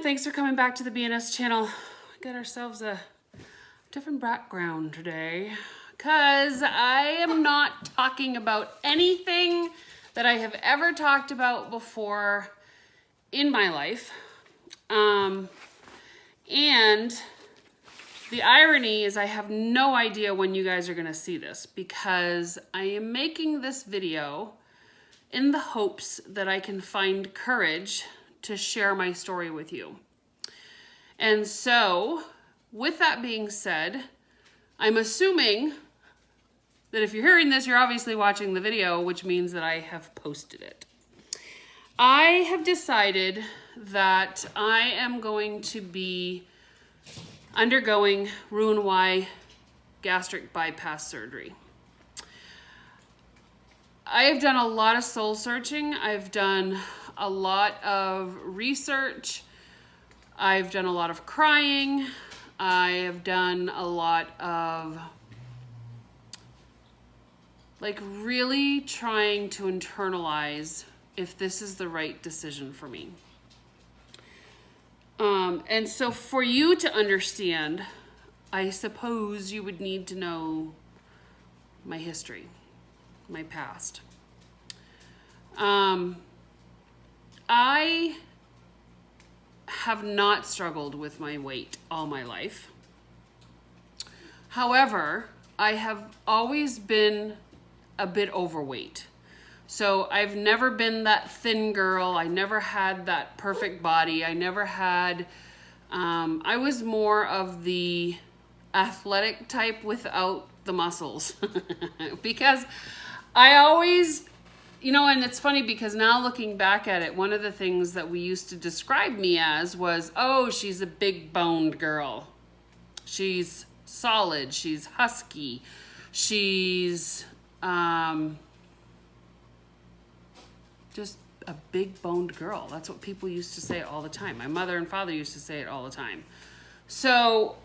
thanks for coming back to the BNS channel. We got ourselves a different background today because I am not talking about anything that I have ever talked about before in my life. And the irony is I have no idea when you guys are gonna see this because I am making this video in the hopes that I can find courage to share my story with you. And so, with that being said, I'm assuming that if you're hearing this, you're obviously watching the video, which means that I have posted it. I have decided that I am going to be undergoing Roux-En-Y gastric bypass surgery. I have done a lot of soul searching. I've done a lot of research. I've done a lot of crying. I have done a lot of really trying to internalize if this is the right decision for me. And so for you to understand, I suppose you would need to know my history, my past. I have not struggled with my weight all my life. However, I have always been a bit overweight. So I've never been that thin girl. I never had that perfect body. I never had, I was more of the athletic type without the muscles because I always, and it's funny because now looking back at it, one of the things that we used to describe me as was, oh, she's a big boned girl. She's solid. She's husky. She's just a big boned girl. That's what people used to say all the time. My mother and father used to say it all the time. So,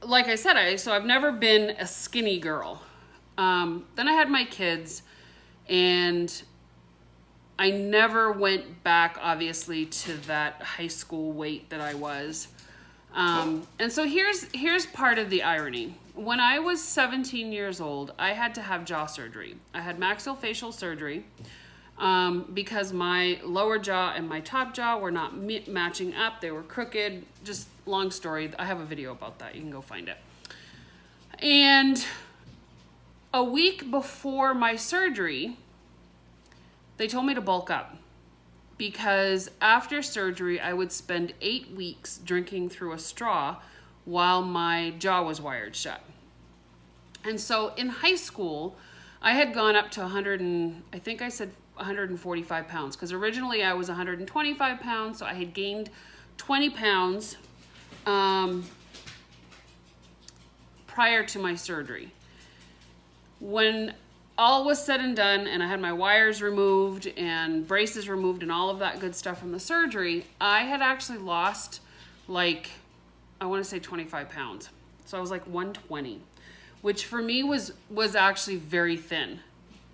like I said, I've never been a skinny girl. Then I had my kids, and I never went back, obviously, to that high school weight that I was. And so here's part of the irony. When I was 17 years old, I had to have jaw surgery. I had maxillofacial surgery because my lower jaw and my top jaw were not matching up. They were crooked. Just long story. I have a video about that. You can go find it. And a week before my surgery, they told me to bulk up because after surgery, I would spend 8 weeks drinking through a straw while my jaw was wired shut. And so in high school, I had gone up to 145 pounds because originally I was 125 pounds. So I had gained 20 pounds prior to my surgery. When all was said and done and I had my wires removed and braces removed and all of that good stuff from the surgery, I had actually lost I want to say 25 pounds. So I was like 120, which for me was actually very thin,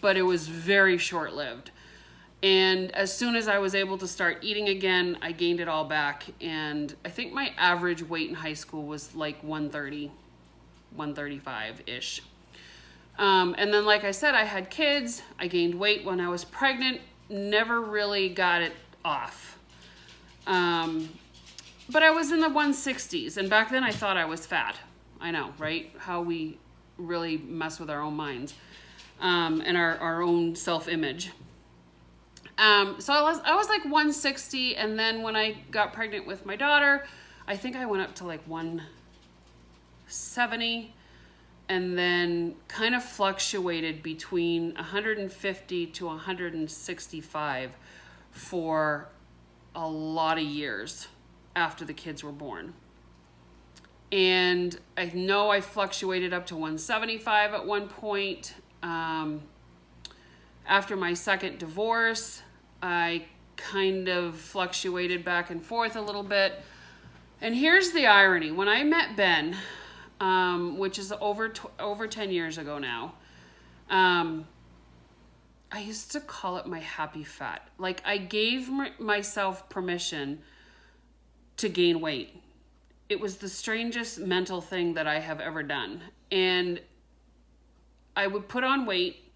but it was very short-lived. And as soon as I was able to start eating again, I gained it all back. And I think my average weight in high school was like 130, 135-ish. And then, like I said, I had kids. I gained weight when I was pregnant. Never really got it off. But I was in the 160s. And back then I thought I was fat. I know, right? How we really mess with our own minds and our own self-image. So I was like 160. And then when I got pregnant with my daughter, I think I went up to like 170. And then kind of fluctuated between 150 to 165 for a lot of years after the kids were born. And I know I fluctuated up to 175 at one point. After my second divorce, I kind of fluctuated back and forth a little bit. And here's the irony. When I met Ben, which is over 10 years ago now, I used to call it my happy fat. Like I gave myself permission to gain weight. It was the strangest mental thing that I have ever done. And I would put on weight,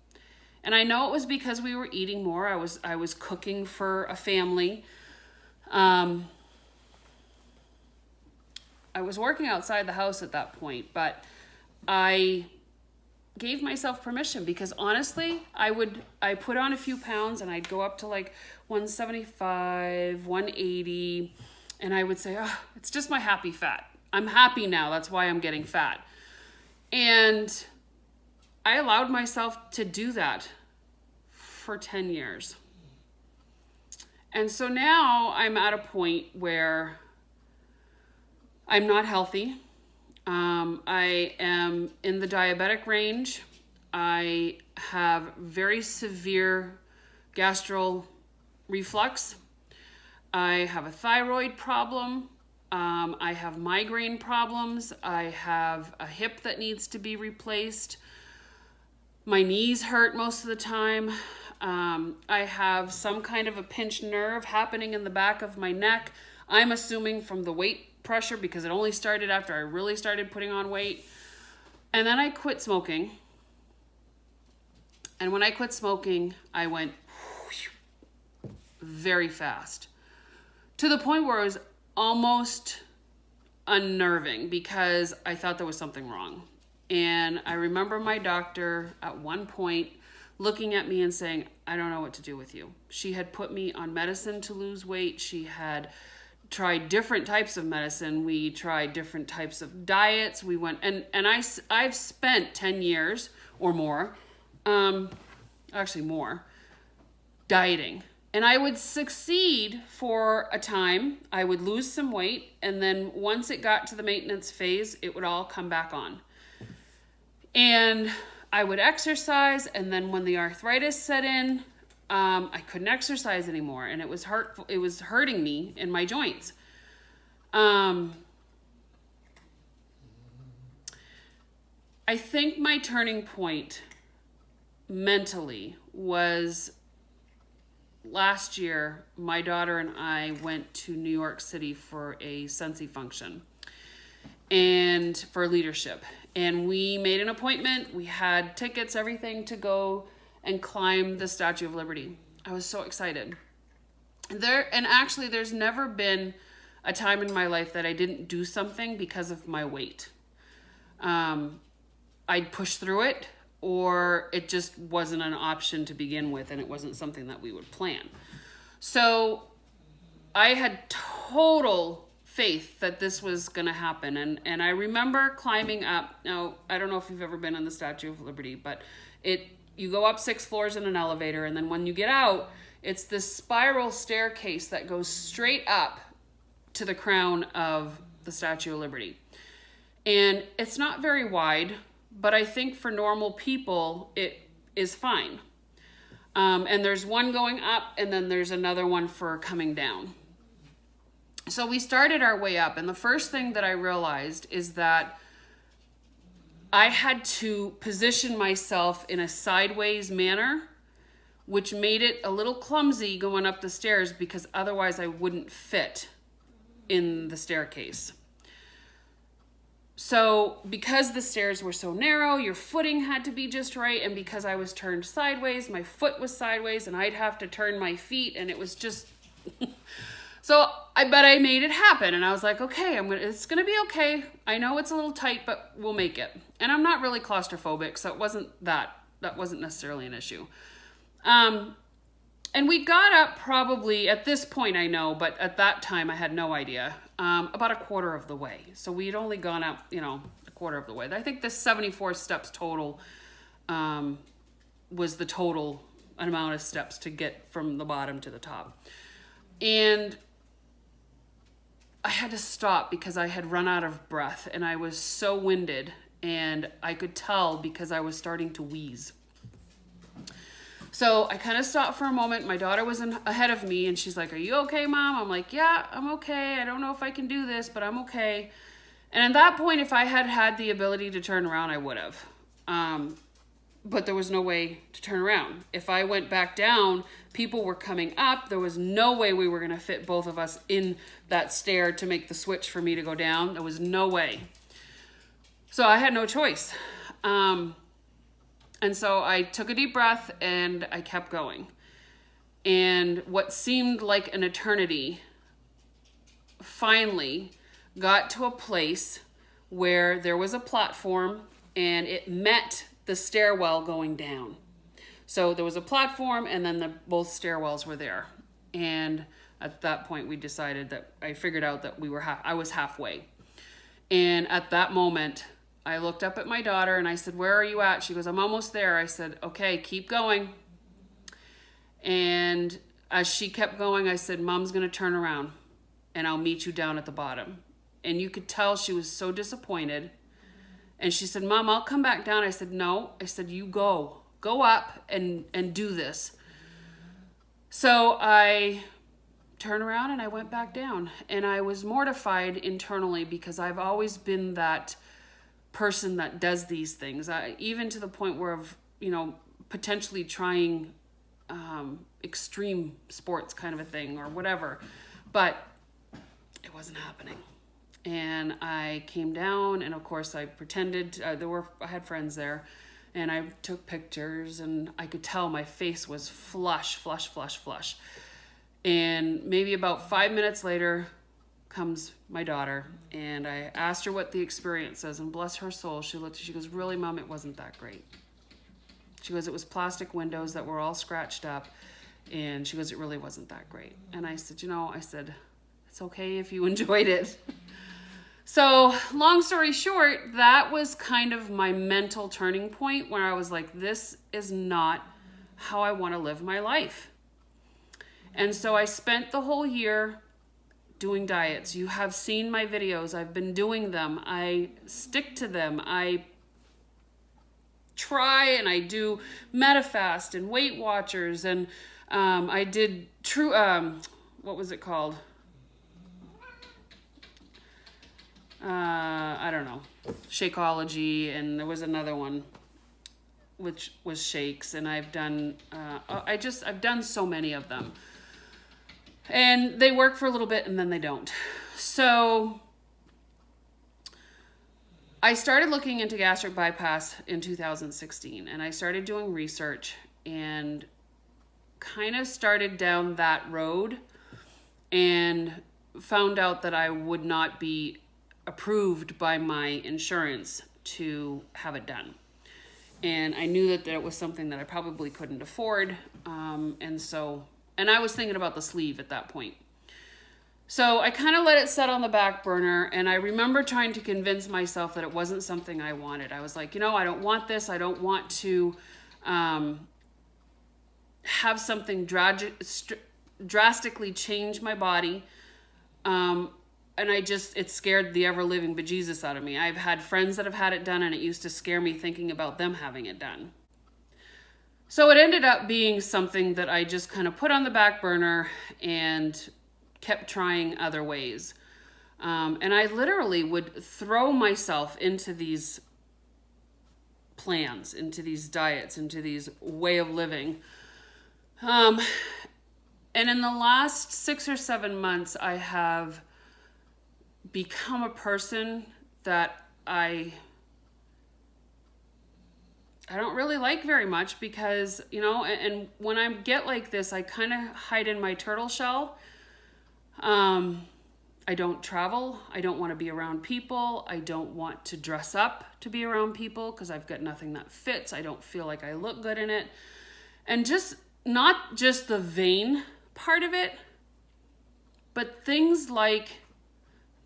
and I know it was because we were eating more. I was cooking for a family. I was working outside the house at that point, but I gave myself permission because honestly, I put on a few pounds and I'd go up to like 175, 180, and I would say, oh, it's just my happy fat. I'm happy now. That's why I'm getting fat. And I allowed myself to do that for 10 years. And so now I'm at a point where I'm not healthy. I am in the diabetic range. I have very severe gastral reflux. I have a thyroid problem. I have migraine problems. I have a hip that needs to be replaced. My knees hurt most of the time. I have some kind of a pinched nerve happening in the back of my neck. I'm assuming from the weight pressure because it only started after I really started putting on weight. And then I quit smoking. And when I quit smoking, I went very fast to the point where it was almost unnerving because I thought there was something wrong. And I remember my doctor at one point looking at me and saying, I don't know what to do with you. She had put me on medicine to lose weight. She had tried different types of medicine. We tried different types of diets. We went, and I've spent 10 years or more, actually more, dieting. And I would succeed for a time. I would lose some weight. And then once it got to the maintenance phase, it would all come back on. And I would exercise. And then when the arthritis set in, I couldn't exercise anymore, and it was hurtful. It was hurting me in my joints. I think my turning point mentally was last year. My daughter and I went to New York City for a Scentsy function and for leadership. And we made an appointment. We had tickets, everything to go and climb the Statue of Liberty. I was so excited. Actually, there's never been a time in my life that I didn't do something because of my weight. I'd push through it, or it just wasn't an option to begin with, and it wasn't something that we would plan. So I had total faith that this was going to happen. And I remember climbing up. Now, I don't know if you've ever been on the Statue of Liberty, but you go up 6 floors in an elevator, and then when you get out, it's this spiral staircase that goes straight up to the crown of the Statue of Liberty. And it's not very wide, but I think for normal people, it is fine. And there's one going up, and then there's another one for coming down. So we started our way up, and the first thing that I realized is that I had to position myself in a sideways manner, which made it a little clumsy going up the stairs because otherwise I wouldn't fit in the staircase. So because the stairs were so narrow, your footing had to be just right. And because I was turned sideways, my foot was sideways and I'd have to turn my feet, and it was just... So I made it happen, and I was like, okay, it's gonna be okay. I know it's a little tight, but we'll make it. And I'm not really claustrophobic, so that wasn't necessarily an issue. And we got up probably, at this point I know, but at that time I had no idea, about a quarter of the way. So we had only gone up, a quarter of the way. I think the 74 steps total was the total amount of steps to get from the bottom to the top. And I had to stop because I had run out of breath, and I was so winded, and I could tell because I was starting to wheeze. So I kind of stopped for a moment. My daughter was ahead of me, and she's like, "Are you okay, Mom?" I'm like, "Yeah, I'm okay. I don't know if I can do this, but I'm okay." And at that point, if I had had the ability to turn around, I would have. but there was no way to turn around. If I went back down, people were coming up. There was no way we were going to fit both of us in that stair to make the switch for me to go down. There was no way. So I had no choice. And so I took a deep breath and I kept going. And what seemed like an eternity finally got to a place where there was a platform and it met the stairwell going down. So there was a platform and then both stairwells were there. And at that point we decided that I figured out that I was halfway. And at that moment I looked up at my daughter and I said, "Where are you at?" She goes, "I'm almost there." I said, "Okay, keep going." And as she kept going, I said, "Mom's going to turn around and I'll meet you down at the bottom." And you could tell she was so disappointed. And she said, "Mom, I'll come back down." I said, "No." I said, "You go up and do this." So I turned around and I went back down. And I was mortified internally because I've always been that person that does these things. Even to the point where of, potentially trying extreme sports kind of a thing or whatever. But it wasn't happening. And I came down and of course I pretended, I had friends there and I took pictures and I could tell my face was flush. And maybe about 5 minutes later comes my daughter and I asked her what the experience is, and bless her soul, she goes, "Really, Mom, it wasn't that great." She goes, "It was plastic windows that were all scratched up." And she goes, "It really wasn't that great." And I said, "It's okay if you enjoyed it." So long story short, that was kind of my mental turning point where I was like, this is not how I want to live my life. And so I spent the whole year doing diets. You have seen my videos. I've been doing them. I stick to them. I try and I do MetaFast and Weight Watchers and I did what was it called? I don't know, Shakeology, and there was another one which was shakes, and I've done I've done so many of them, and they work for a little bit and then they don't. So I started looking into gastric bypass in 2016, and I started doing research and kind of started down that road and found out that I would not be approved by my insurance to have it done. And I knew that it was something that I probably couldn't afford. And I was thinking about the sleeve at that point. So I kind of let it set on the back burner. And I remember trying to convince myself that it wasn't something I wanted. I was like, I don't want this. I don't want to have something drastically change my body. And it scared the ever-living bejesus out of me. I've had friends that have had it done, and it used to scare me thinking about them having it done. So it ended up being something that I just kind of put on the back burner and kept trying other ways. And I literally would throw myself into these plans, into these diets, into these way of living. And in the last 6 or 7 months, I have become a person that I don't really like very much because, and when I get like this, I kind of hide in my turtle shell. I don't travel. I don't want to be around people. I don't want to dress up to be around people because I've got nothing that fits. I don't feel like I look good in it. And just not just the vain part of it, but things like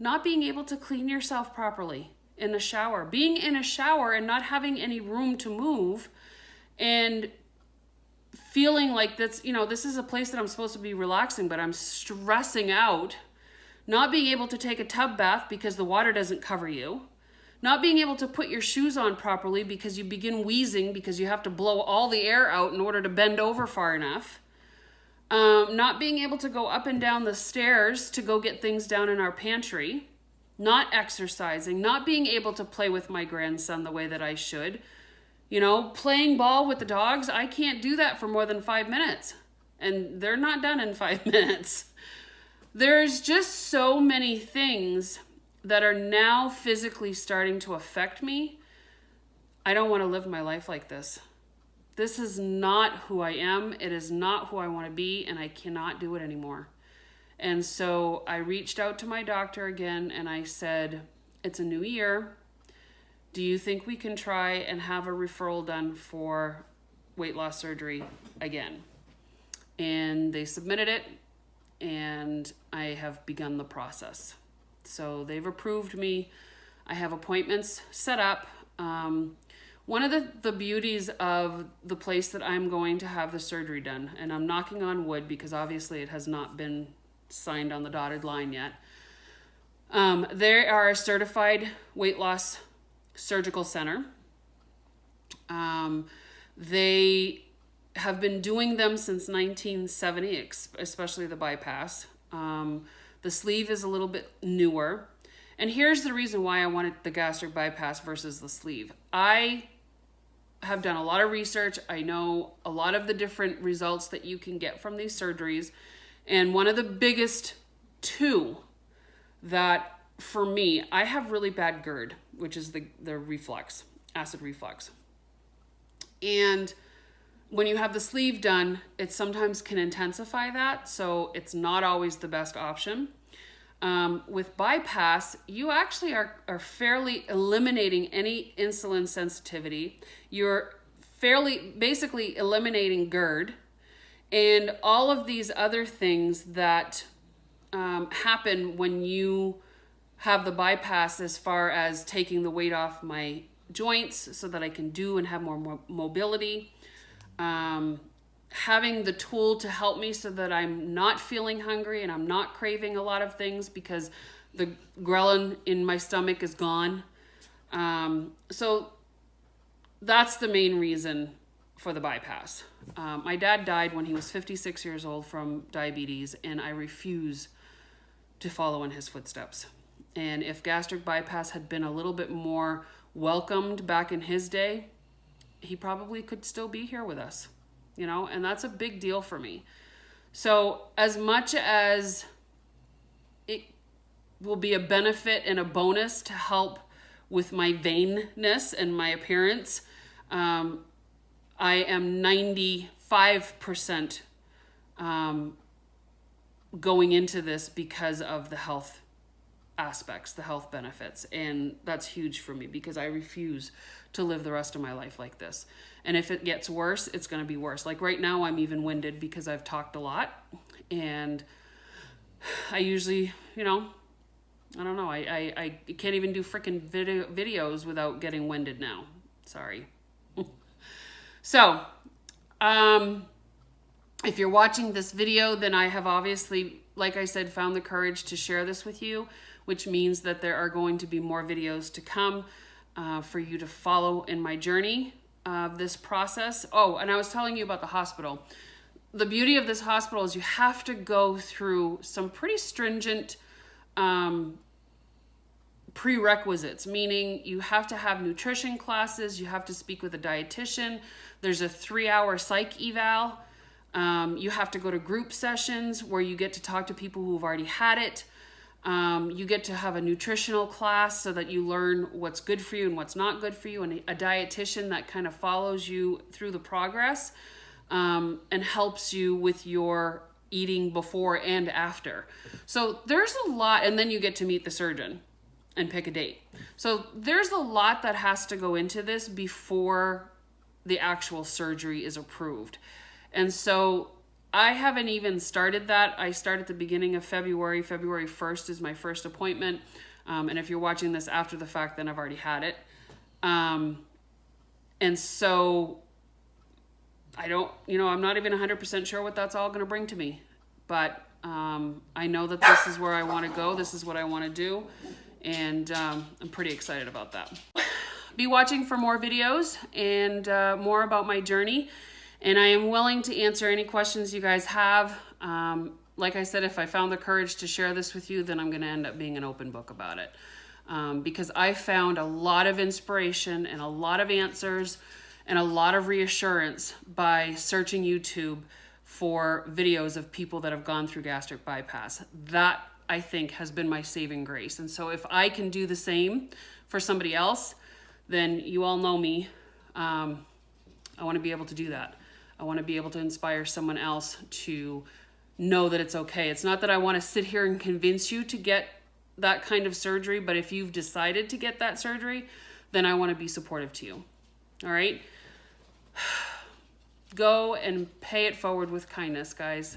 not being able to clean yourself properly in the shower, being in a shower and not having any room to move, and feeling like this is a place that I'm supposed to be relaxing, but I'm stressing out, not being able to take a tub bath because the water doesn't cover you, not being able to put your shoes on properly because you begin wheezing because you have to blow all the air out in order to bend over far enough. Not being able to go up and down the stairs to go get things down in our pantry, not exercising, not being able to play with my grandson the way that I should, You know, playing ball with the dogs, I can't do that for more than 5 minutes. And they're not done in 5 minutes. There's just so many things that are now physically starting to affect me. I don't want to live my life like this. This is not who I am. It is not who I want to be, and I cannot do it anymore. And so I reached out to my doctor again, and I said, it's a new year. Do you think we can try and have a referral done for weight loss surgery again? And they submitted it, and I have begun the process. So they've approved me. I have appointments set up. One of the beauties of the place that I'm going to have the surgery done, and I'm knocking on wood because obviously it has not been signed on the dotted line yet. They are a certified weight loss surgical center. They have been doing them since 1970, especially the bypass. The sleeve is a little bit newer. And here's the reason why I wanted the gastric bypass versus the sleeve. I have done a lot of research. I know a lot of the different results that you can get from these surgeries. And one of the biggest two that for me, I have really bad GERD, which is the reflux, acid reflux. And when you have the sleeve done, it sometimes can intensify that. So it's not always the best option. With bypass, you actually are fairly eliminating any insulin sensitivity. You're basically eliminating GERD and all of these other things that happen when you have the bypass, as far as taking the weight off my joints so that I can do and have more mobility. Having the tool to help me so that I'm not feeling hungry and I'm not craving a lot of things because the ghrelin in my stomach is gone. So that's the main reason for the bypass. My dad died when he was 56 years old from diabetes, and I refuse to follow in his footsteps. And if gastric bypass had been a little bit more welcomed back in his day, he probably could still be here with us, you know, and that's a big deal for me. So as much as it will be a benefit and a bonus to help with my vainness and my appearance, I am 95% going into this because of the health aspects, the health benefits. And that's huge for me because I refuse to live the rest of my life like this. And if it gets worse, it's going to be worse. Like right now, I'm even winded because I've talked a lot. And I usually, you know, I don't know. I can't even do freaking videos without getting winded now. Sorry. So, if you're watching this video, then I have obviously, like I said, found the courage to share this with you, which means that there are going to be more videos to come for you to follow in my journey of this process. Oh, and I was telling you about the hospital. The beauty of this hospital is you have to go through some pretty stringent prerequisites, meaning you have to have nutrition classes, you have to speak with a dietitian, there's a 3-hour psych eval, you have to go to group sessions where you get to talk to people who've already had it. You get to have a nutritional class so that you learn what's good for you and what's not good for you, and a dietitian that kind of follows you through the progress and helps you with your eating before and after. So there's a lot, and then you get to meet the surgeon and pick a date. So there's a lot that has to go into this before the actual surgery is approved. And so I haven't even started that. I start at the beginning of February. February 1st is my first appointment. And if you're watching this after the fact, then I've already had it. And so I don't, you know, I'm not even 100% sure what that's all going to bring to me. But I know that this is where I want to go. This is what I want to do. And I'm pretty excited about that. Be watching for more videos and more about my journey. And I am willing to answer any questions you guys have. Like I said, if I found the courage to share this with you, then I'm going to end up being an open book about it. Because I found a lot of inspiration and a lot of answers and a lot of reassurance by searching YouTube for videos of people that have gone through gastric bypass. That, I think, has been my saving grace. And so if I can do the same for somebody else, then you all know me. I want to be able to do that. I want to be able to inspire someone else to know that it's okay. It's not that I want to sit here and convince you to get that kind of surgery, but if you've decided to get that surgery, then I want to be supportive to you. All right? Go and pay it forward with kindness, guys.